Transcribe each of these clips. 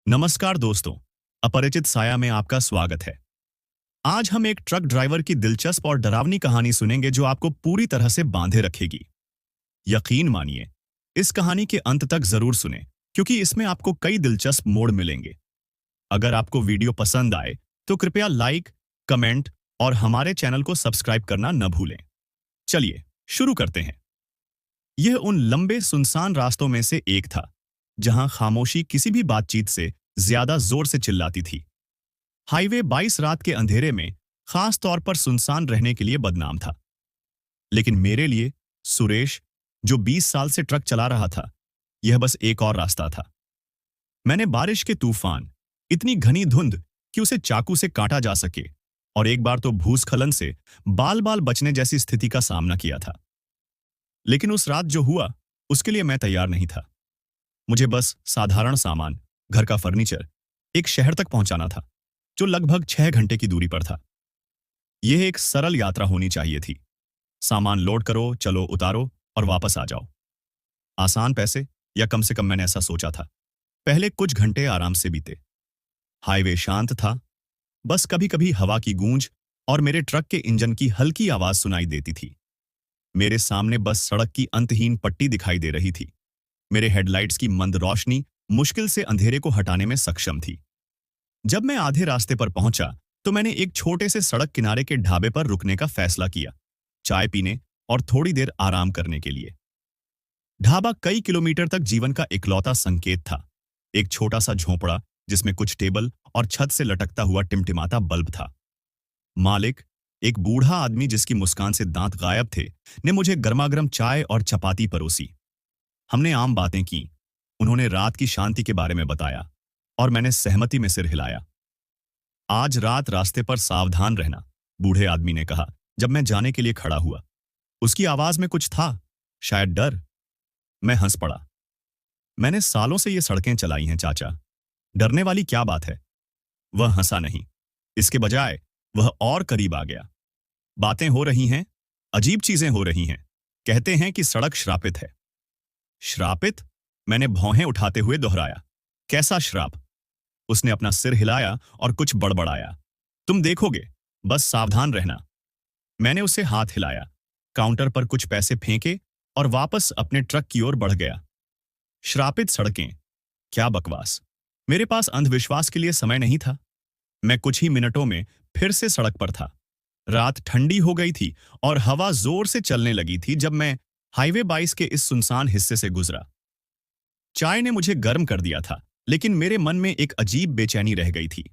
नमस्कार दोस्तों, अपरिचित साया में आपका स्वागत है। आज हम एक ट्रक ड्राइवर की दिलचस्प और डरावनी कहानी सुनेंगे जो आपको पूरी तरह से बांधे रखेगी। यकीन मानिए, इस कहानी के अंत तक जरूर सुनें, क्योंकि इसमें आपको कई दिलचस्प मोड़ मिलेंगे। अगर आपको वीडियो पसंद आए तो कृपया लाइक, कमेंट और हमारे चैनल को सब्सक्राइब करना न भूलें। चलिए शुरू करते हैं। यह उन लंबे सुनसान रास्तों में से एक था जहां खामोशी किसी भी बातचीत से ज्यादा जोर से चिल्लाती थी। हाईवे 22 रात के अंधेरे में खास तौर पर सुनसान रहने के लिए बदनाम था। लेकिन मेरे लिए, सुरेश, जो 20 साल से ट्रक चला रहा था, यह बस एक और रास्ता था। मैंने बारिश के तूफान, इतनी घनी धुंध कि उसे चाकू से काटा जा सके, और एक बार तो भूस्खलन से बाल बाल बचने जैसी स्थिति का सामना किया था। लेकिन उस रात जो हुआ, उसके लिए मैं तैयार नहीं था। मुझे बस साधारण सामान, घर का फर्नीचर, एक शहर तक पहुंचाना था जो लगभग 6 घंटे की दूरी पर था। यह एक सरल यात्रा होनी चाहिए थी। सामान लोड करो, चलो, उतारो और वापस आ जाओ। आसान पैसे, या कम से कम मैंने ऐसा सोचा था। पहले कुछ घंटे आराम से बीते। हाईवे शांत था, बस कभी कभी हवा की गूंज और मेरे ट्रक के इंजन की हल्की आवाज सुनाई देती थी। मेरे सामने बस सड़क की अंतहीन पट्टी दिखाई दे रही थी। मेरे हेडलाइट्स की मंद रोशनी मुश्किल से अंधेरे को हटाने में सक्षम थी। जब मैं आधे रास्ते पर पहुंचा तो मैंने एक छोटे से सड़क किनारे के ढाबे पर रुकने का फैसला किया, चाय पीने और थोड़ी देर आराम करने के लिए। ढाबा कई किलोमीटर तक जीवन का इकलौता संकेत था। एक छोटा सा झोंपड़ा जिसमें कुछ टेबल और छत से लटकता हुआ टिमटिमाता बल्ब था। मालिक, एक बूढ़ा आदमी जिसकी मुस्कान से दांत गायब थे, ने मुझे गर्मागर्म चाय और चपाती परोसी। हमने आम बातें की। उन्होंने रात की शांति के बारे में बताया और मैंने सहमति में सिर हिलाया। आज रात रास्ते पर सावधान रहना, बूढ़े आदमी ने कहा जब मैं जाने के लिए खड़ा हुआ। उसकी आवाज में कुछ था, शायद डर। मैं हंस पड़ा। मैंने सालों से ये सड़कें चलाई हैं चाचा, डरने वाली क्या बात है? वह हंसा नहीं। इसके बजाय वह और करीब आ गया। बातें हो रही हैं, अजीब चीजें हो रही हैं। कहते हैं कि सड़क श्रापित है। श्रापित? मैंने भौहें उठाते हुए दोहराया। कैसा श्राप? उसने अपना सिर हिलाया और कुछ बड़बड़ाया। तुम देखोगे, बस सावधान रहना। मैंने उसे हाथ हिलाया, काउंटर पर कुछ पैसे फेंके और वापस अपने ट्रक की ओर बढ़ गया। श्रापित सड़कें? क्या बकवास। मेरे पास अंधविश्वास के लिए समय नहीं था। मैं कुछ ही मिनटों में फिर से सड़क पर था। रात ठंडी हो गई थी और हवा जोर से चलने लगी थी जब मैं हाईवे 22 के इस सुनसान हिस्से से गुजरा। चाय ने मुझे गर्म कर दिया था, लेकिन मेरे मन में एक अजीब बेचैनी रह गई थी।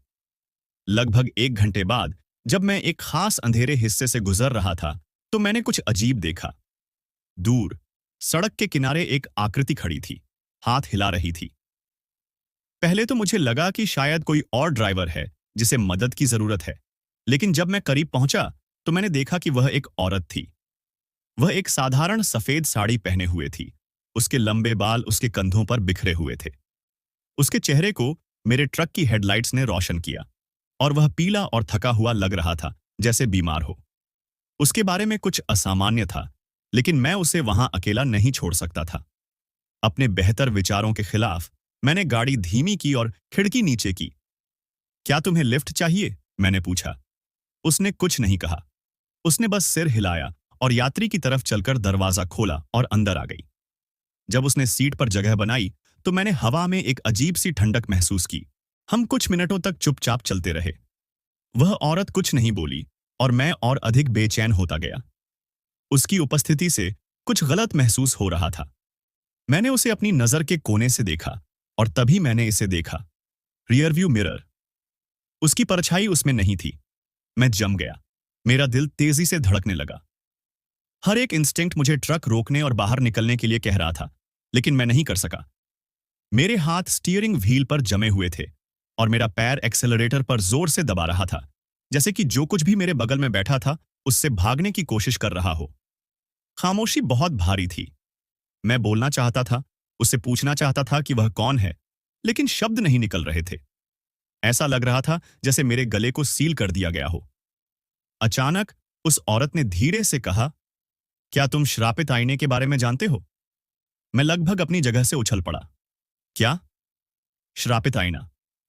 लगभग 1 घंटे बाद जब मैं एक खास अंधेरे हिस्से से गुजर रहा था तो मैंने कुछ अजीब देखा। दूर सड़क के किनारे एक आकृति खड़ी थी, हाथ हिला रही थी। पहले तो मुझे लगा कि शायद कोई और ड्राइवर है जिसे मदद की जरूरत है, लेकिन जब मैं करीब पहुंचा तो मैंने देखा कि वह एक औरत थी। वह एक साधारण सफेद साड़ी पहने हुए थी। उसके लंबे बाल उसके कंधों पर बिखरे हुए थे। उसके चेहरे को मेरे ट्रक की हेडलाइट्स ने रोशन किया और वह पीला और थका हुआ लग रहा था, जैसे बीमार हो। उसके बारे में कुछ असामान्य था, लेकिन मैं उसे वहां अकेला नहीं छोड़ सकता था। अपने बेहतर विचारों के खिलाफ मैंने गाड़ी धीमी की और खिड़की नीचे की। क्या तुम्हें लिफ्ट चाहिए? मैंने पूछा। उसने कुछ नहीं कहा। उसने बस सिर हिलाया और यात्री की तरफ चलकर दरवाजा खोला और अंदर आ गई। जब उसने सीट पर जगह बनाई तो मैंने हवा में एक अजीब सी ठंडक महसूस की। हम कुछ मिनटों तक चुपचाप चलते रहे। वह औरत कुछ नहीं बोली और मैं और अधिक बेचैन होता गया। उसकी उपस्थिति से कुछ गलत महसूस हो रहा था। मैंने उसे अपनी नजर के कोने से देखा और तभी मैंने इसे देखा। Rearview mirror. उसकी परछाई उसमें नहीं थी। मैं जम गया। मेरा दिल तेजी से धड़कने लगा। हर एक इंस्टिंक्ट मुझे ट्रक रोकने और बाहर निकलने के लिए कह रहा था, लेकिन मैं नहीं कर सका। मेरे हाथ स्टीयरिंग व्हील पर जमे हुए थे और मेरा पैर एक्सेलरेटर पर जोर से दबा रहा था, जैसे कि जो कुछ भी मेरे बगल में बैठा था उससे भागने की कोशिश कर रहा हो। खामोशी बहुत भारी थी। मैं बोलना चाहता था, उससे पूछना चाहता था कि वह कौन है, लेकिन शब्द नहीं निकल रहे थे। ऐसा लग रहा था जैसे मेरे गले को सील कर दिया गया हो। अचानक उस औरत ने धीरे से कहा, क्या तुम श्रापित आईने के बारे में जानते हो? मैं लगभग अपनी जगह से उछल पड़ा। क्या? श्रापित आईना?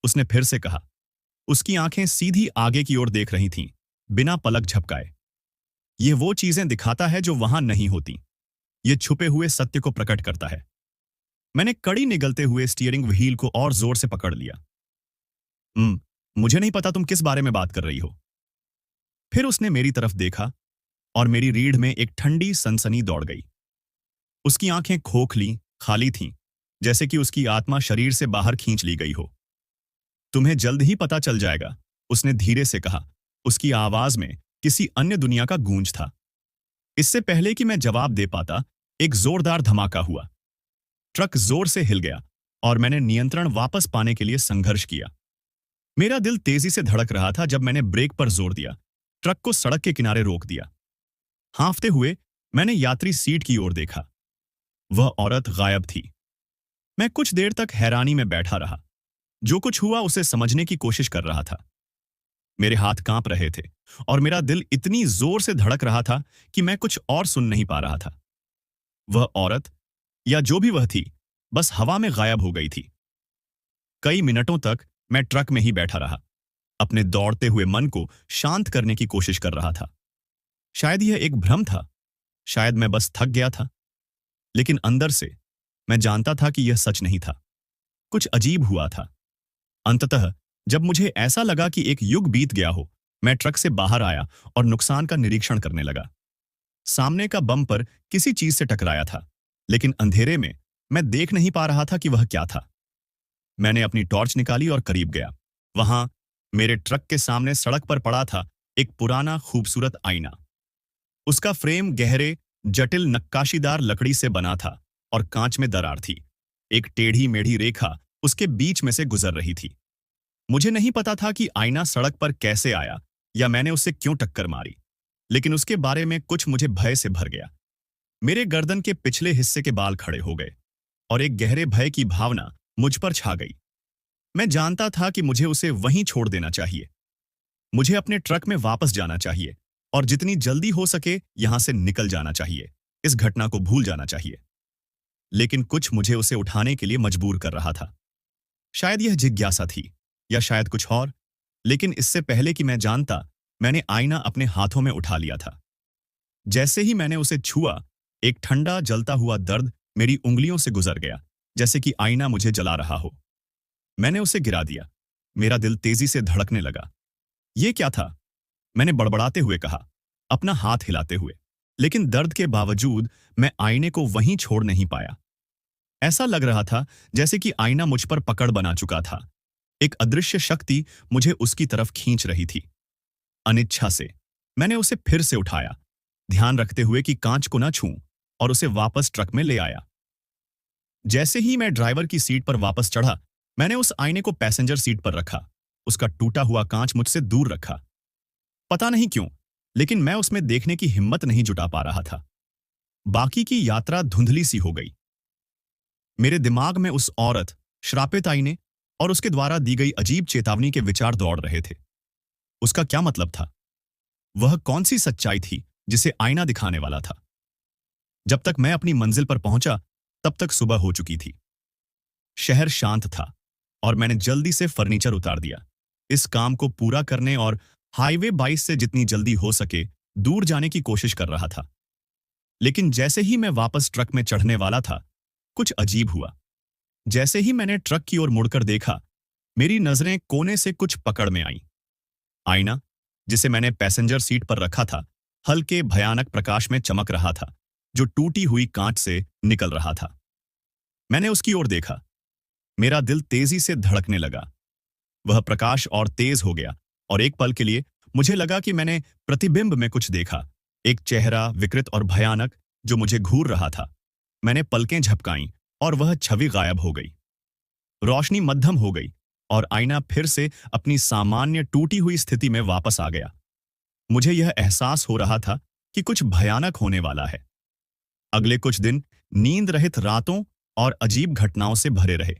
उसने फिर से कहा। उसकी आंखें सीधी आगे की ओर देख रही थीं, बिना पलक झपकाए। ये वो चीजें दिखाता है जो वहां नहीं होती। ये छुपे हुए सत्य को प्रकट करता है। मैंने कड़ी निगलते हुए स्टीयरिंग व्हील को और जोर से पकड़ लिया। मुझे नहीं पता तुम किस बारे में बात कर रही हो। फिर उसने मेरी तरफ देखा और मेरी रीढ़ में एक ठंडी सनसनी दौड़ गई। उसकी आंखें खोखली, खाली थीं, जैसे कि उसकी आत्मा शरीर से बाहर खींच ली गई हो। तुम्हें जल्द ही पता चल जाएगा, उसने धीरे से कहा। उसकी आवाज में किसी अन्य दुनिया का गूंज था। इससे पहले कि मैं जवाब दे पाता, एक जोरदार धमाका हुआ। ट्रक जोर से हिल गया और मैंने नियंत्रण वापस पाने के लिए संघर्ष किया। मेरा दिल तेजी से धड़क रहा था जब मैंने ब्रेक पर जोर दिया, ट्रक को सड़क के किनारे रोक दिया। हाँफते हुए मैंने यात्री सीट की ओर देखा। वह औरत गायब थी। मैं कुछ देर तक हैरानी में बैठा रहा। जो कुछ हुआ उसे समझने की कोशिश कर रहा था। मेरे हाथ कांप रहे थे और मेरा दिल इतनी जोर से धड़क रहा था कि मैं कुछ और सुन नहीं पा रहा था। वह औरत, या जो भी वह थी, बस हवा में गायब हो गई थी। कई मिनटों तक मैं ट्रक में ही बैठा रहा, अपने दौड़ते हुए मन को शांत करने की कोशिश कर रहा था। शायद यह एक भ्रम था, शायद मैं बस थक गया था, लेकिन अंदर से मैं जानता था कि यह सच नहीं था। कुछ अजीब हुआ था। अंततः जब मुझे ऐसा लगा कि एक युग बीत गया हो, मैं ट्रक से बाहर आया और नुकसान का निरीक्षण करने लगा। सामने का बम्पर किसी चीज से टकराया था, लेकिन अंधेरे में मैं देख नहीं पा रहा था कि वह क्या था। मैंने अपनी टॉर्च निकाली और करीब गया। वहां मेरे ट्रक के सामने सड़क पर पड़ा था एक पुराना खूबसूरत आईना। उसका फ्रेम गहरे, जटिल नक्काशीदार लकड़ी से बना था और कांच में दरार थी। एक टेढ़ी मेढ़ी रेखा उसके बीच में से गुजर रही थी। मुझे नहीं पता था कि आईना सड़क पर कैसे आया या मैंने उसे क्यों टक्कर मारी, लेकिन उसके बारे में कुछ मुझे भय से भर गया। मेरे गर्दन के पिछले हिस्से के बाल खड़े हो गए और एक गहरे भय की भावना मुझ पर छा गई। मैं जानता था कि मुझे उसे वहीं छोड़ देना चाहिए। मुझे अपने ट्रक में वापस जाना चाहिए और जितनी जल्दी हो सके यहां से निकल जाना चाहिए, इस घटना को भूल जाना चाहिए। लेकिन कुछ मुझे उसे उठाने के लिए मजबूर कर रहा था। शायद यह जिज्ञासा थी या शायद कुछ और, लेकिन इससे पहले कि मैं जानता, मैंने आईना अपने हाथों में उठा लिया था। जैसे ही मैंने उसे छुआ, एक ठंडा जलता हुआ दर्द मेरी उंगलियों से गुजर गया, जैसे कि आईना मुझे जला रहा हो। मैंने उसे गिरा दिया। मेरा दिल तेजी से धड़कने लगा। यह क्या था? मैंने बड़बड़ाते हुए कहा, अपना हाथ हिलाते हुए। लेकिन दर्द के बावजूद मैं आईने को वहीं छोड़ नहीं पाया। ऐसा लग रहा था जैसे कि आईना मुझ पर पकड़ बना चुका था। एक अदृश्य शक्ति मुझे उसकी तरफ खींच रही थी। अनिच्छा से मैंने उसे फिर से उठाया, ध्यान रखते हुए कि कांच को ना छूं, और उसे वापस ट्रक में ले आया। जैसे ही मैं ड्राइवर की सीट पर वापस चढ़ा, मैंने उस आईने को पैसेंजर सीट पर रखा, उसका टूटा हुआ कांच मुझसे दूर रखा। पता नहीं क्यों, लेकिन मैं उसमें देखने की हिम्मत नहीं जुटा पा रहा था। बाकी की यात्रा धुंधली सी हो गई। मेरे दिमाग में उस औरत, श्रापित आईने और उसके द्वारा दी गई अजीब चेतावनी के विचार दौड़ रहे थे। उसका क्या मतलब था? वह कौन सी सच्चाई थी जिसे आईना दिखाने वाला था? जब तक मैं अपनी मंजिल पर पहुंचा, तब तक सुबह हो चुकी थी। शहर शांत था और मैंने जल्दी से फर्नीचर उतार दिया, इस काम को पूरा करने और हाईवे 22 से जितनी जल्दी हो सके दूर जाने की कोशिश कर रहा था। लेकिन जैसे ही मैं वापस ट्रक में चढ़ने वाला था, कुछ अजीब हुआ। जैसे ही मैंने ट्रक की ओर मुड़कर देखा, मेरी नजरें कोने से कुछ पकड़ में आईं। आईना, जिसे मैंने पैसेंजर सीट पर रखा था, हल्के भयानक प्रकाश में चमक रहा था, जो टूटी हुई कांच से निकल रहा था। मैंने उसकी ओर देखा। मेरा दिल तेजी से धड़कने लगा। वह प्रकाश और तेज हो गया और एक पल के लिए मुझे लगा कि मैंने प्रतिबिंब में कुछ देखा, एक चेहरा विकृत और भयानक जो मुझे घूर रहा था। मैंने पलकें झपकाईं और वह छवि गायब हो गई। रोशनी मध्यम हो गई और आईना फिर से अपनी सामान्य टूटी हुई स्थिति में वापस आ गया। मुझे यह एहसास हो रहा था कि कुछ भयानक होने वाला है। अगले कुछ दिन नींद रहित रातों और अजीब घटनाओं से भरे रहे।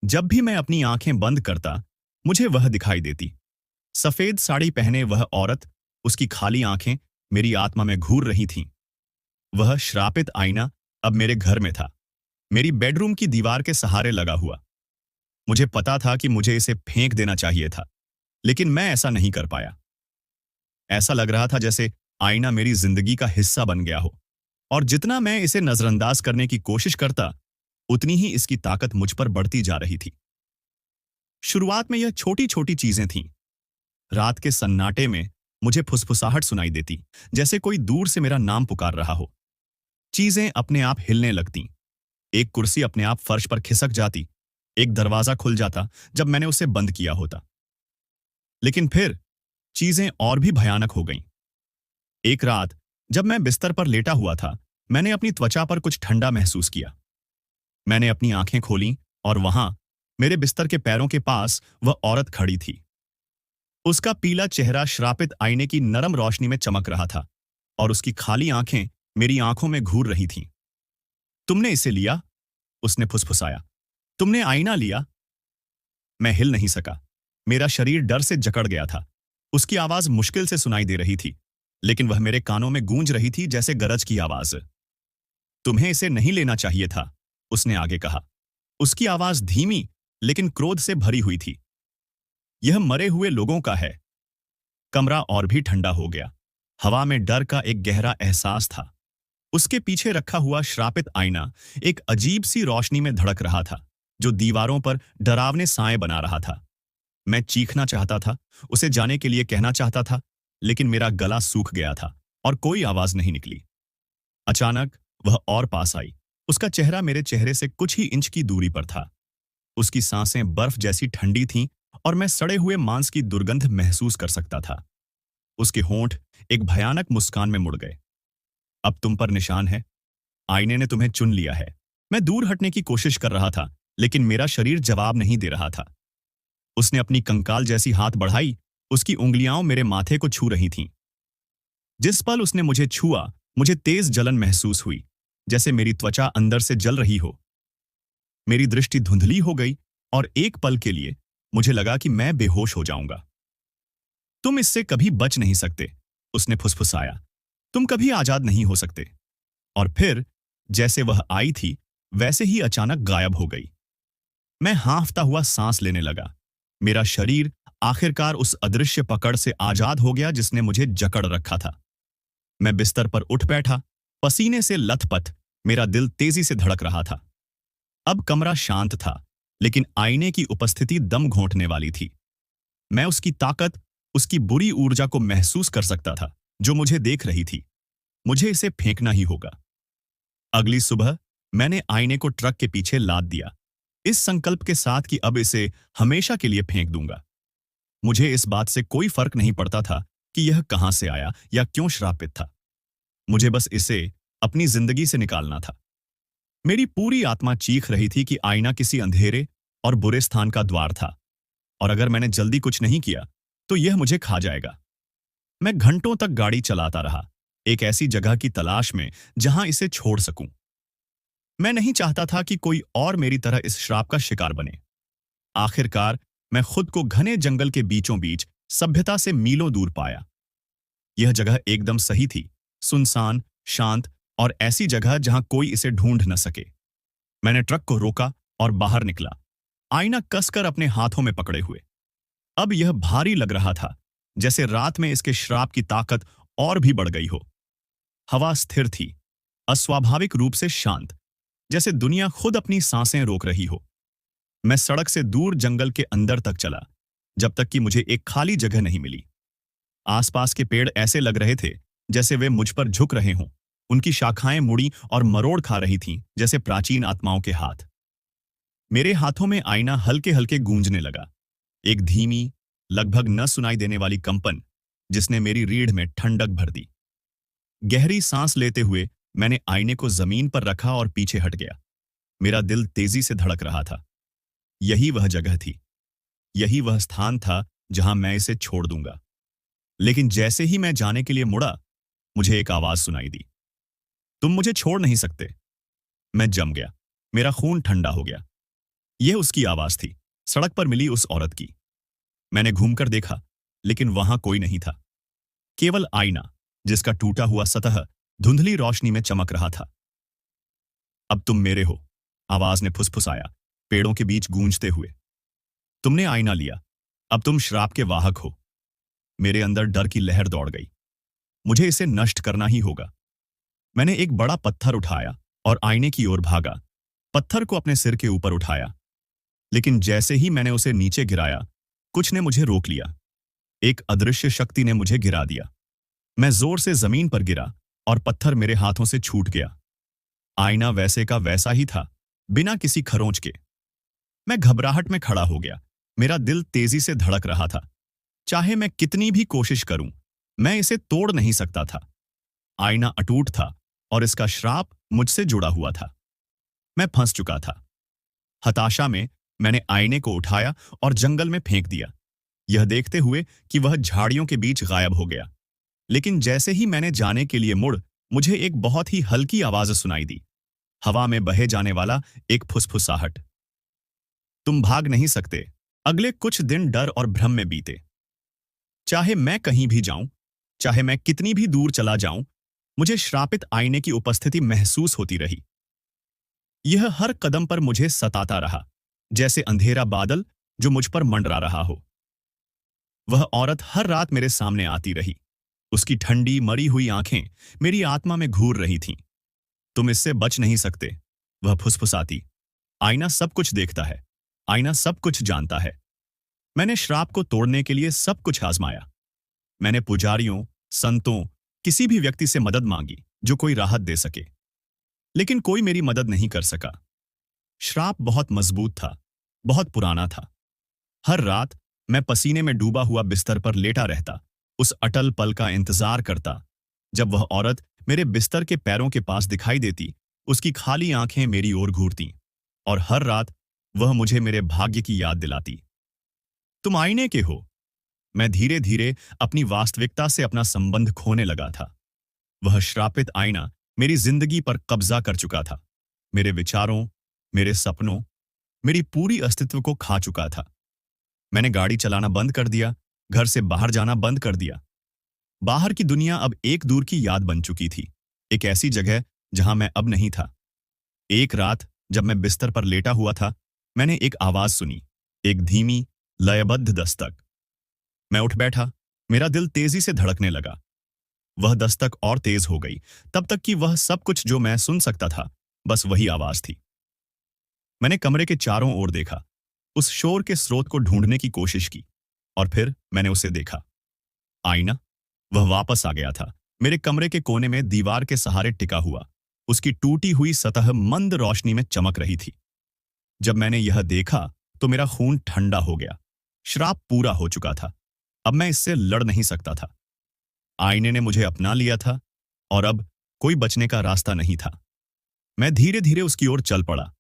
जब भी मैं अपनी आंखें बंद करता, मुझे वह दिखाई देती। सफेद साड़ी पहने वह औरत, उसकी खाली आंखें मेरी आत्मा में घूर रही थीं। वह श्रापित आईना अब मेरे घर में था, मेरी बेडरूम की दीवार के सहारे लगा हुआ। मुझे पता था कि मुझे इसे फेंक देना चाहिए था, लेकिन मैं ऐसा नहीं कर पाया। ऐसा लग रहा था जैसे आईना मेरी जिंदगी का हिस्सा बन गया हो, और जितना मैं इसे नजरअंदाज करने की कोशिश करता, उतनी ही इसकी ताकत मुझ पर बढ़ती जा रही थी। शुरुआत में यह छोटी छोटी चीजें थीं। रात के सन्नाटे में मुझे फुसफुसाहट सुनाई देती, जैसे कोई दूर से मेरा नाम पुकार रहा हो। चीजें अपने आप हिलने लगतीं। एक कुर्सी अपने आप फर्श पर खिसक जाती, एक दरवाजा खुल जाता जब मैंने उसे बंद किया होता। लेकिन फिर चीजें और भी भयानक हो गईं। एक रात जब मैं बिस्तर पर लेटा हुआ था, मैंने अपनी त्वचा पर कुछ ठंडा महसूस किया। मैंने अपनी आंखें खोलीं और वहां, मेरे बिस्तर के पैरों के पास, वह औरत खड़ी थी। उसका पीला चेहरा श्रापित आईने की नरम रोशनी में चमक रहा था, और उसकी खाली आंखें मेरी आंखों में घूर रही थीं। तुमने इसे लिया? उसने फुसफुसाया। तुमने आईना लिया? मैं हिल नहीं सका। मेरा शरीर डर से जकड़ गया था। उसकी आवाज मुश्किल से सुनाई दे रही थी, लेकिन वह मेरे कानों में गूंज रही थी जैसे गरज की आवाज। तुम्हें इसे नहीं लेना चाहिए था, उसने आगे कहा। उसकी आवाज धीमी लेकिन क्रोध से भरी हुई थी। यह मरे हुए लोगों का है। कमरा और भी ठंडा हो गया। हवा में डर का एक गहरा एहसास था। उसके पीछे रखा हुआ श्रापित आईना एक अजीब सी रोशनी में धड़क रहा था, जो दीवारों पर डरावने साए बना रहा था। मैं चीखना चाहता था, उसे जाने के लिए कहना चाहता था, लेकिन मेरा गला सूख गया था और कोई आवाज नहीं निकली। अचानक वह और पास आई। उसका चेहरा मेरे चेहरे से कुछ ही इंच की दूरी पर था। उसकी सांसें बर्फ जैसी ठंडी थीं और मैं सड़े हुए मांस की दुर्गंध महसूस कर सकता था। उसके होंठ एक भयानक मुस्कान में मुड़ गए। अब तुम पर निशान है। आईने ने तुम्हें चुन लिया है। मैं दूर हटने की कोशिश कर रहा था, लेकिन मेरा शरीर जवाब नहीं दे रहा था। उसने अपनी कंकाल जैसी हाथ बढ़ाई। उसकी उंगलियां मेरे माथे को छू रही थीं। जिस पल उसने मुझे छुआ, मुझे तेज जलन महसूस हुई, जैसे मेरी त्वचा अंदर से जल रही हो। मेरी दृष्टि धुंधली हो गई और एक पल के लिए मुझे लगा कि मैं बेहोश हो जाऊंगा। तुम इससे कभी बच नहीं सकते, उसने फुसफुसाया। तुम कभी आजाद नहीं हो सकते। और फिर जैसे वह आई थी, वैसे ही अचानक गायब हो गई। मैं हांफता हुआ सांस लेने लगा। मेरा शरीर आखिरकार उस अदृश्य पकड़ से आजाद हो गया जिसने मुझे जकड़ रखा था। मैं बिस्तर पर उठ बैठा, पसीने से लथपथ। मेरा दिल तेजी से धड़क रहा था। अब कमरा शांत था, लेकिन आईने की उपस्थिति दम घोंटने वाली थी। मैं उसकी ताकत, उसकी बुरी ऊर्जा को महसूस कर सकता था, जो मुझे देख रही थी। मुझे इसे फेंकना ही होगा। अगली सुबह मैंने आईने को ट्रक के पीछे लाद दिया, इस संकल्प के साथ कि अब इसे हमेशा के लिए फेंक दूंगा। मुझे इस बात से कोई फर्क नहीं पड़ता था कि यह कहां से आया या क्यों श्रापित था। मुझे बस इसे अपनी जिंदगी से निकालना था। मेरी पूरी आत्मा चीख रही थी कि आईना किसी अंधेरे और बुरे स्थान का द्वार था, और अगर मैंने जल्दी कुछ नहीं किया तो यह मुझे खा जाएगा। मैं घंटों तक गाड़ी चलाता रहा, एक ऐसी जगह की तलाश में जहां इसे छोड़ सकूं। मैं नहीं चाहता था कि कोई और मेरी तरह इस श्राप का शिकार बने। आखिरकार मैं खुद को घने जंगल के बीचों बीच सभ्यता से मीलों दूर पाया। यह जगह एकदम सही थी, सुनसान, शांत और ऐसी जगह जहां कोई इसे ढूंढ न सके। मैंने ट्रक को रोका और बाहर निकला, आईना कसकर अपने हाथों में पकड़े हुए। अब यह भारी लग रहा था, जैसे रात में इसके श्राप की ताकत और भी बढ़ गई हो। हवा स्थिर थी, अस्वाभाविक रूप से शांत, जैसे दुनिया खुद अपनी सांसें रोक रही हो। मैं सड़क से दूर जंगल के अंदर तक चला, जब तक कि मुझे एक खाली जगह नहीं मिली। आसपास के पेड़ ऐसे लग रहे थे जैसे वे मुझ पर झुक रहे हों। उनकी शाखाएं मुड़ी और मरोड़ खा रही थीं, जैसे प्राचीन आत्माओं के हाथ। मेरे हाथों में आईना हल्के हल्के गूंजने लगा, एक धीमी, लगभग न सुनाई देने वाली कंपन जिसने मेरी रीढ़ में ठंडक भर दी। गहरी सांस लेते हुए मैंने आईने को जमीन पर रखा और पीछे हट गया। मेरा दिल तेजी से धड़क रहा था। यही वह जगह थी, यही वह स्थान था जहां मैं इसे छोड़ दूंगा। लेकिन जैसे ही मैं जाने के लिए मुड़ा, मुझे एक आवाज सुनाई दी, तुम मुझे छोड़ नहीं सकते। मैं जम गया, मेरा खून ठंडा हो गया। यह उसकी आवाज थी, सड़क पर मिली उस औरत की। मैंने घूमकर देखा, लेकिन वहां कोई नहीं था, केवल आईना जिसका टूटा हुआ सतह धुंधली रोशनी में चमक रहा था। अब तुम मेरे हो, आवाज ने फुसफुसाया, पेड़ों के बीच गूंजते हुए। तुमने आईना लिया, अब तुम श्राप के वाहक हो। मेरे अंदर डर की लहर दौड़ गई। मुझे इसे नष्ट करना ही होगा। मैंने एक बड़ा पत्थर उठाया और आईने की ओर भागा। पत्थर को अपने सिर के ऊपर उठाया, लेकिन जैसे ही मैंने उसे नीचे गिराया, कुछ ने मुझे रोक लिया। एक अदृश्य शक्ति ने मुझे गिरा दिया। मैं जोर से जमीन पर गिरा और पत्थर मेरे हाथों से छूट गया। आईना वैसे का वैसा ही था, बिना किसी खरोंच के। मैं घबराहट में खड़ा हो गया। मेरा दिल तेजी से धड़क रहा था। चाहे मैं कितनी भी कोशिश करूं, मैं इसे तोड़ नहीं सकता था। आईना अटूट था और इसका श्राप मुझसे जुड़ा हुआ था। मैं फंस चुका था। हताशा में मैंने आईने को उठाया और जंगल में फेंक दिया, यह देखते हुए कि वह झाड़ियों के बीच गायब हो गया। लेकिन जैसे ही मैंने जाने के लिए मुझे एक बहुत ही हल्की आवाज सुनाई दी, हवा में बहे जाने वाला एक फुसफुसाहट। तुम भाग नहीं सकते। अगले कुछ दिन डर और भ्रम में बीते। चाहे मैं कहीं भी जाऊं, चाहे मैं कितनी भी दूर चला जाऊं, मुझे श्रापित आईने की उपस्थिति महसूस होती रही। यह हर कदम पर मुझे सताता रहा, जैसे अंधेरा बादल जो मुझ पर मंडरा रहा हो। वह औरत हर रात मेरे सामने आती रही। उसकी ठंडी मरी हुई आंखें मेरी आत्मा में घूर रही थीं। तुम इससे बच नहीं सकते, वह फुसफुसाती। आईना सब कुछ देखता है, आईना सब कुछ जानता है। मैंने श्राप को तोड़ने के लिए सब कुछ आजमाया। मैंने पुजारियों, संतों, किसी भी व्यक्ति से मदद मांगी जो कोई राहत दे सके, लेकिन कोई मेरी मदद नहीं कर सका। श्राप बहुत मजबूत था, बहुत पुराना था। हर रात मैं पसीने में डूबा हुआ बिस्तर पर लेटा रहता, उस अटल पल का इंतजार करता जब वह औरत मेरे बिस्तर के पैरों के पास दिखाई देती। उसकी खाली आंखें मेरी ओर घूरतीं और हर रात वह मुझे मेरे भाग्य की याद दिलाती। तुम आईने के हो। मैं धीरे धीरे अपनी वास्तविकता से अपना संबंध खोने लगा था। वह श्रापित आईना मेरी जिंदगी पर कब्जा कर चुका था। मेरे विचारों, मेरे सपनों, मेरी पूरी अस्तित्व को खा चुका था। मैंने गाड़ी चलाना बंद कर दिया, घर से बाहर जाना बंद कर दिया। बाहर की दुनिया अब एक दूर की याद बन चुकी थी, एक ऐसी जगह जहां मैं अब नहीं था। एक रात जब मैं बिस्तर पर लेटा हुआ था, मैंने एक आवाज सुनी, एक धीमी, लयबद्ध दस्तक। मैं उठ बैठा। मेरा दिल तेजी से धड़कने लगा। वह दस्तक और तेज हो गई, तब तक कि वह सब कुछ जो मैं सुन सकता था, बस वही आवाज थी। मैंने कमरे के चारों ओर देखा, उस शोर के स्रोत को ढूंढने की कोशिश की, और फिर मैंने उसे देखा। आईना, वह वापस आ गया था। मेरे कमरे के कोने में दीवार के सहारे टिका हुआ, उसकी टूटी हुई सतह मंद रोशनी में चमक रही थी। जब मैंने यह देखा तो मेरा खून ठंडा हो गया। श्राप पूरा हो चुका था। अब मैं इससे लड़ नहीं सकता था। आईने ने मुझे अपना लिया था और अब कोई बचने का रास्ता नहीं था। मैं धीरे धीरे उसकी ओर चल पड़ा।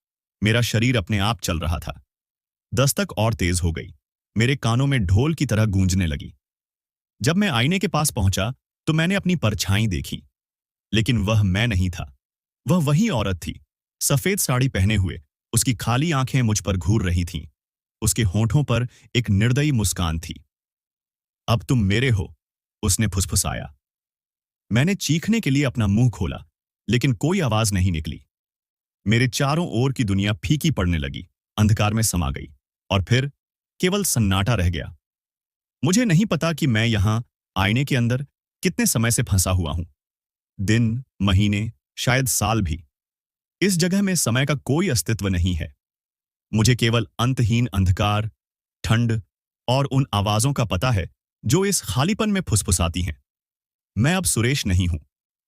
मेरा शरीर अपने आप चल रहा था। दस्तक और तेज हो गई, मेरे कानों में ढोल की तरह गूंजने लगी। जब मैं आईने के पास पहुंचा तो मैंने अपनी परछाई देखी, लेकिन वह मैं नहीं था। वह वही औरत थी, सफेद साड़ी पहने हुए। उसकी खाली आंखें मुझ पर घूर रही थीं। उसके होंठों पर एक निर्दयी मुस्कान थी। अब तुम मेरे हो, उसने फुसफुसाया। मैंने चीखने के लिए अपना मुंह खोला, लेकिन कोई आवाज नहीं निकली। मेरे चारों ओर की दुनिया फीकी पड़ने लगी, अंधकार में समा गई, और फिर केवल सन्नाटा रह गया। मुझे नहीं पता कि मैं यहां आईने के अंदर कितने समय से फंसा हुआ हूं। दिन, महीने, शायद साल भी। इस जगह में समय का कोई अस्तित्व नहीं है। मुझे केवल अंतहीन अंधकार, ठंड और उन आवाजों का पता है जो इस खालीपन में फुसफुसाती हैं। मैं अब सुरेश नहीं हूं।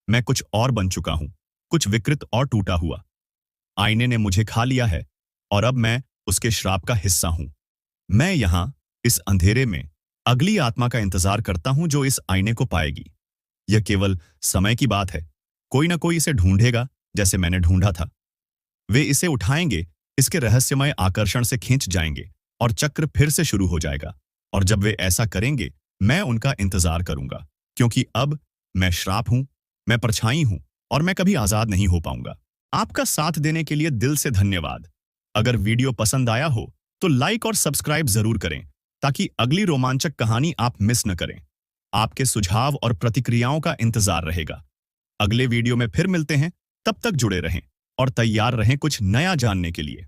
मैं कुछ और बन चुका हूं, कुछ विकृत और टूटा हुआ। आईने ने मुझे खा लिया है और अब मैं उसके श्राप का हिस्सा हूं। मैं यहां इस अंधेरे में अगली आत्मा का इंतजार करता हूं जो इस आईने को पाएगी। यह केवल समय की बात है। कोई ना कोई इसे ढूंढेगा, जैसे मैंने ढूंढा था। वे इसे उठाएंगे, इसके रहस्यमय आकर्षण से खींच जाएंगे और चक्र फिर से शुरू हो जाएगा। और जब वे ऐसा करेंगे, मैं उनका इंतजार करूंगा, क्योंकि अब मैं श्राप हूं, मैं परछाई हूं और मैं कभी आजाद नहीं हो पाऊंगा। आपका साथ देने के लिए दिल से धन्यवाद। अगर वीडियो पसंद आया हो तो लाइक और सब्सक्राइब जरूर करें, ताकि अगली रोमांचक कहानी आप मिस न करें। आपके सुझाव और प्रतिक्रियाओं का इंतजार रहेगा। अगले वीडियो में फिर मिलते हैं। तब तक जुड़े रहें और तैयार रहें कुछ नया जानने के लिए।